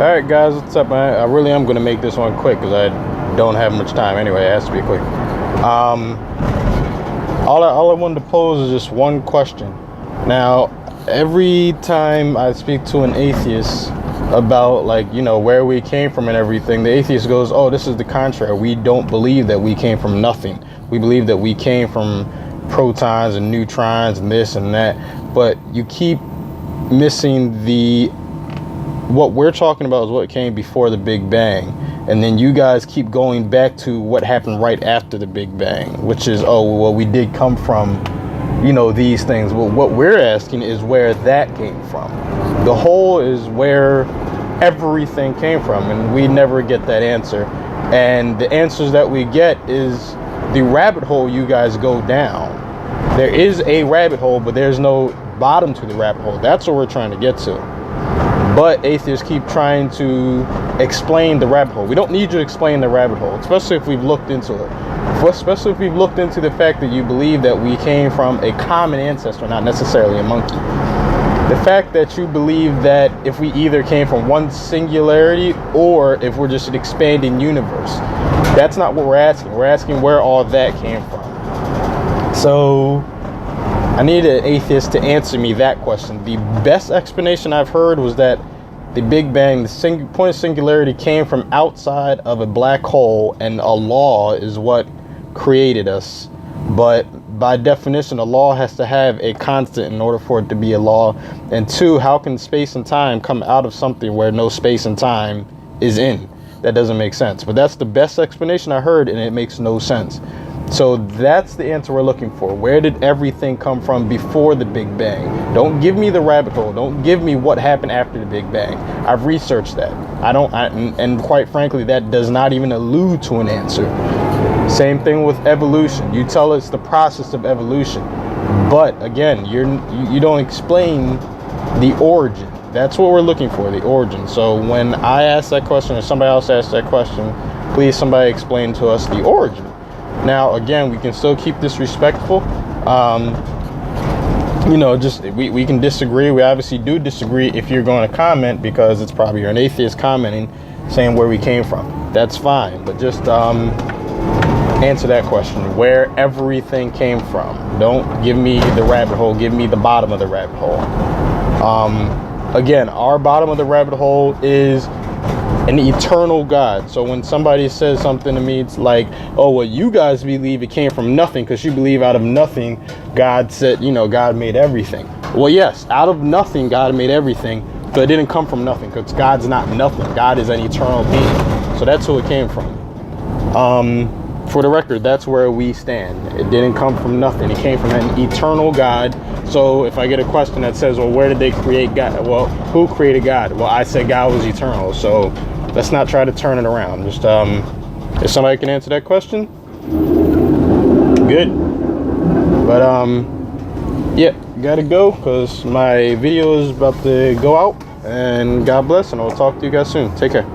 Alright guys, what's up, man? I really am going to make this one quick because I don't have much time anyway. It has to be quick. All I wanted to pose is just one question. Now, every time I speak to an atheist about, like, you know, where we came from and everything, the atheist goes, oh, this is the contrary. We don't believe that we came from nothing. We believe that we came from protons and neutrons and this and that. But you keep missing what we're talking about is what came before the Big Bang. And then you guys keep going back to what happened right after the Big Bang, which is, oh, well, we did come from, you know, these things. Well, what we're asking is where that came from. The whole is where everything came from, and we never get that answer. And the answers that we get is the rabbit hole you guys go down. There is a rabbit hole, but there's no bottom to the rabbit hole. That's what we're trying to get to. But atheists keep trying to explain the rabbit hole. We don't need you to explain the rabbit hole, especially if we've looked into it. Especially if we've looked into the fact that you believe that we came from a common ancestor, not necessarily a monkey. The fact that you believe that if we either came from one singularity or if we're just an expanding universe, that's not what we're asking. We're asking where all that came from. So I need an atheist to answer me that question. The best explanation I've heard was that the Big Bang, the point of singularity, came from outside of a black hole, and a law is what created us. But by definition, a law has to have a constant in order for it to be a law. And two, how can space and time come out of something where no space and time is in? That doesn't make sense. But that's the best explanation I heard, and it makes no sense. So that's the answer we're looking for. Where did everything come from before the Big Bang? Don't give me the rabbit hole. Don't give me what happened after the Big Bang. I've researched that. And quite frankly, that does not even allude to an answer. Same thing with evolution. You tell us the process of evolution, but again, you don't explain the origin. That's what we're looking for, the origin. So when I ask that question or somebody else asks that question, please somebody explain to us the origin. Now, again, we can still keep this respectful. You know, just we can disagree. We obviously do disagree if you're going to comment, because it's probably you're an atheist commenting, saying where we came from. That's fine, but just answer that question, where everything came from. Don't give me the rabbit hole. Give me the bottom of the rabbit hole. Again, our bottom of the rabbit hole is an eternal God. So when somebody says something to me, it's like, oh, well, you guys believe it came from nothing because you believe out of nothing God said, you know, God made everything. Well, yes, out of nothing God made everything, but it didn't come from nothing, because God's not nothing. God is an eternal being. So that's who it came from. For the record, that's where we stand. It didn't come from nothing. It came from an eternal God. So if I get a question that says, well, where did they create God? Well, who created God? Well, I said God was eternal. So let's not try to turn it around. Just if somebody can answer that question, good. But yeah, gotta go because my video is about to go out. And God bless, and I'll talk to you guys soon. Take care.